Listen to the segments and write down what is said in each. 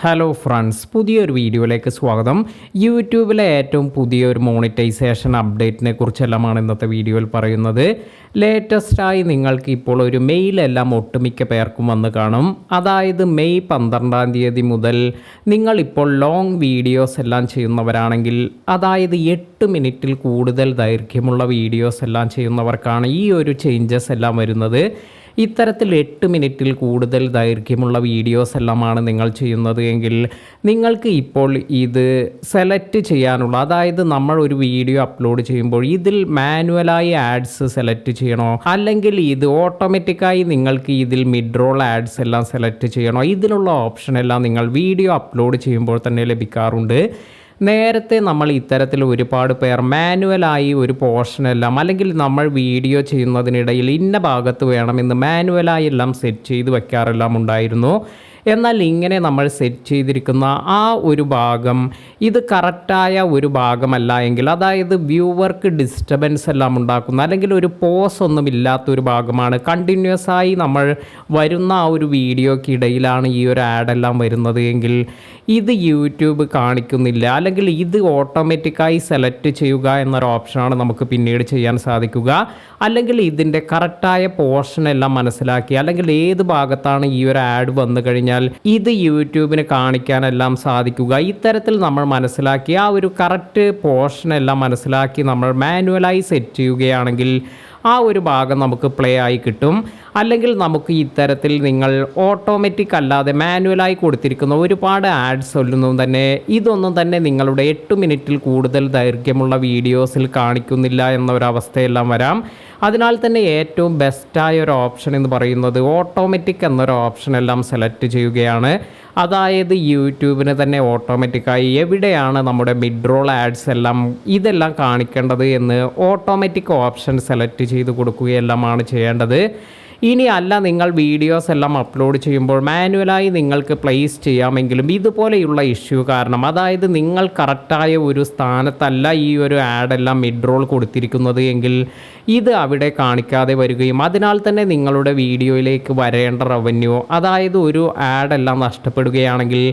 Hello friends, പുതിയൊരു വീഡിയോയിലേക്ക് സ്വാഗതം. യൂട്യൂബിലെ ഏറ്റവും പുതിയൊരു മോണിറ്റൈസേഷൻ അപ്ഡേറ്റിനെ കുറിച്ചെല്ലാമാണ് ഇന്നത്തെ വീഡിയോയിൽ പറയുന്നത്. ലേറ്റസ്റ്റായി നിങ്ങൾക്ക് ഇപ്പോൾ ഒരു മെയിലെല്ലാം ഒട്ടുമിക്ക പേർക്കും വന്ന് കാണും. അതായത് മെയ് 12-ാം തീയതി മുതൽ നിങ്ങളിപ്പോൾ ലോങ് വീഡിയോസ് എല്ലാം ചെയ്യുന്നവരാണെങ്കിൽ, അതായത് 8 മിനിറ്റിൽ കൂടുതൽ ദൈർഘ്യമുള്ള വീഡിയോസ് എല്ലാം ചെയ്യുന്നവർക്കാണ് ഈ ഒരു ചേഞ്ചസ് എല്ലാം വരുന്നത്. ഇത്തരത്തിൽ 8 മിനിറ്റിൽ കൂടുതൽ ദൈർഘ്യമുള്ള വീഡിയോസ് എല്ലാമാണ് നിങ്ങൾ ചെയ്യുന്നത് എങ്കിൽ നിങ്ങൾക്ക് ഇപ്പോൾ ഇത് സെലക്ട് ചെയ്യാനുള്ള, അതായത് നമ്മൾ ഒരു വീഡിയോ അപ്ലോഡ് ചെയ്യുമ്പോൾ ഇതിൽ മാനുവലായി ആഡ്സ് സെലക്ട് ചെയ്യണോ, അല്ലെങ്കിൽ ഇത് ഓട്ടോമാറ്റിക്കായി നിങ്ങൾക്ക് ഇതിൽ മിഡ് റോൾ ആഡ്സ് എല്ലാം സെലക്ട് ചെയ്യണോ, ഇതിലുള്ള ഓപ്ഷൻ എല്ലാം നിങ്ങൾ വീഡിയോ അപ്ലോഡ് ചെയ്യുമ്പോൾ തന്നെ ലഭിക്കാറുണ്ട്. നേരത്തെ നമ്മൾ ഇത്തരത്തിൽ ഒരുപാട് പേർ മാനുവലായി ഒരു പോർഷനെല്ലാം, അല്ലെങ്കിൽ നമ്മൾ വീഡിയോ ചെയ്യുന്നതിനിടയിൽ ഇന്ന ഭാഗത്ത് വേണമെന്ന് മാനുവലായി എല്ലാം സെറ്റ് ചെയ്ത് വെക്കാറെല്ലാം ഉണ്ടായിരുന്നു. എന്നാൽ ഇങ്ങനെ നമ്മൾ സെറ്റ് ചെയ്തിരിക്കുന്ന ആ ഒരു ഭാഗം ഇത് കറക്റ്റായ ഒരു ഭാഗമല്ല എങ്കിൽ, അതായത് വ്യൂവർക്ക് ഡിസ്റ്റർബൻസ് എല്ലാം ഉണ്ടാക്കുന്ന, അല്ലെങ്കിൽ ഒരു പോസ് ഒന്നും ഇല്ലാത്തൊരു ഭാഗമാണ്, കണ്ടിന്യൂസ് ആയി നമ്മൾ വരുന്ന ആ ഒരു വീഡിയോക്കിടയിലാണ് ഈ ഒരു ആഡെല്ലാം വരുന്നത് എങ്കിൽ ഇത് യൂട്യൂബ് കാണിക്കുന്നില്ല, അല്ലെങ്കിൽ ഇത് ഓട്ടോമാറ്റിക്കായി സെലക്ട് ചെയ്യുക എന്നൊരു ഓപ്ഷനാണ് നമുക്ക് പിന്നീട് ചെയ്യാൻ സാധിക്കുക. അല്ലെങ്കിൽ ഇതിൻ്റെ കറക്റ്റായ പോർഷൻ എല്ലാം മനസ്സിലാക്കി, അല്ലെങ്കിൽ ഏത് ഭാഗത്താണ് ഈ ഒരു ആഡ് വന്നു കഴിഞ്ഞാൽ ഇത് യൂട്യൂബിന് കാണിക്കാനെല്ലാം സാധിക്കുക, ഇത്തരത്തിൽ നമ്മൾ മനസ്സിലാക്കി ആ ഒരു കറക്റ്റ് പോർഷൻ എല്ലാം മനസ്സിലാക്കി നമ്മൾ മാനുവലായി സെറ്റ് ചെയ്യുകയാണെങ്കിൽ ആ ഒരു ഭാഗം നമുക്ക് പ്ലേ ആയി കിട്ടും. അല്ലെങ്കിൽ നമുക്ക് ഇത്തരത്തിൽ നിങ്ങൾ ഓട്ടോമാറ്റിക് അല്ലാതെ മാനുവലായി കൊടുത്തിരിക്കുന്ന ഒരുപാട് ആഡ്സ് ഒന്നും തന്നെ ഇതൊന്നും തന്നെ നിങ്ങളുടെ 8 മിനിറ്റിൽ കൂടുതൽ ദൈർഘ്യമുള്ള വീഡിയോസിൽ കാണിക്കുന്നില്ല എന്നൊരവസ്ഥയെല്ലാം വരാം. അതിനാൽ തന്നെ ഏറ്റവും ബെസ്റ്റായ ഒരു ഓപ്ഷൻ എന്ന് പറയുന്നത് ഓട്ടോമാറ്റിക് എന്നൊരു ഓപ്ഷൻ എല്ലാം സെലക്ട് ചെയ്യുകയാണ്. അതായത് യൂട്യൂബിന് തന്നെ ഓട്ടോമാറ്റിക്കായി എവിടെയാണ് നമ്മുടെ മിഡ് റോൾ ആഡ്സ് എല്ലാം ഇതെല്ലാം കാണിക്കേണ്ടത് എന്ന് ഓട്ടോമാറ്റിക് ഓപ്ഷൻ സെലക്ട് ചെയ്ത് കൊടുക്കുകയെല്ലാമാണ് ചെയ്യേണ്ടത്. ഇനി അല്ല, നിങ്ങൾ വീഡിയോസ് എല്ലാം അപ്ലോഡ് ചെയ്യുമ്പോൾ മാനുവലായി നിങ്ങൾക്ക് പ്ലേസ് ചെയ്യാമെങ്കിലും ഇതുപോലെയുള്ള ഇഷ്യൂ കാരണം, അതായത് നിങ്ങൾ കറക്റ്റായ ഒരു സ്ഥാനത്തല്ല ഈ ഒരു ആഡെല്ലാം മിഡ് റോൾ കൊടുത്തിരിക്കുന്നത് എങ്കിൽ ഇത് അവിടെ കാണിക്കാതെ വരികയും അതിനാൽ തന്നെ നിങ്ങളുടെ വീഡിയോയിലേക്ക് വരേണ്ട റവന്യൂ, അതായത് ഒരു ആഡെല്ലാം നഷ്ടപ്പെടുകയാണെങ്കിൽ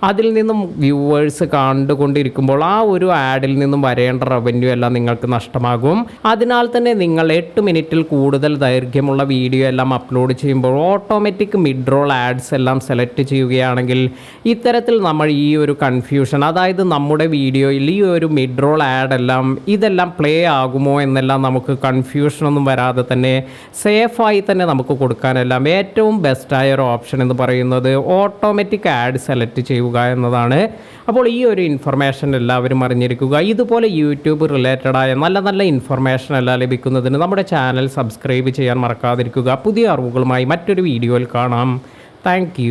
അതിൽ നിന്നും വ്യൂവേഴ്സ് കണ്ടുകൊണ്ടിരിക്കുമ്പോൾ ആ ഒരു ആഡിൽ നിന്നും വരേണ്ട റവന്യൂ എല്ലാം നിങ്ങൾക്ക് നഷ്ടമാകും. അതിനാൽ തന്നെ നിങ്ങൾ 8 മിനിറ്റിൽ കൂടുതൽ ദൈർഘ്യമുള്ള വീഡിയോ എല്ലാം അപ്ലോഡ് ചെയ്യുമ്പോൾ ഓട്ടോമാറ്റിക് മിഡ് റോൾ ആഡ്സ് എല്ലാം സെലക്ട് ചെയ്യുകയാണെങ്കിൽ ഇത്തരത്തിൽ നമ്മൾ ഈ ഒരു കൺഫ്യൂഷൻ, അതായത് നമ്മുടെ വീഡിയോയിൽ ഈ ഒരു മിഡ് റോൾ ആഡെല്ലാം ഇതെല്ലാം പ്ലേ ആകുമോ എന്നെല്ലാം നമുക്ക് കൺഫ്യൂഷനൊന്നും വരാതെ തന്നെ സേഫായി തന്നെ നമുക്ക് കൊടുക്കാനെല്ലാം ഏറ്റവും ബെസ്റ്റായ ഒരു ഓപ്ഷൻ എന്ന് പറയുന്നത് ഓട്ടോമാറ്റിക് ആഡ് സെലക്ട് ചെയ്യുക എന്നതാണ്. അപ്പോൾ ഈ ഒരു ഇൻഫർമേഷൻ എല്ലാവരും അറിഞ്ഞിരിക്കുക. ഇതുപോലെ യൂട്യൂബ് റിലേറ്റഡായ നല്ല നല്ല ഇൻഫർമേഷൻ എല്ലാം ലഭിക്കുന്നതിന് നമ്മുടെ ചാനൽ സബ്സ്ക്രൈബ് ചെയ്യാൻ മറക്കാതിരിക്കുക. പുതിയ അറിവുകളുമായി മറ്റൊരു വീഡിയോയിൽ കാണാം. താങ്ക്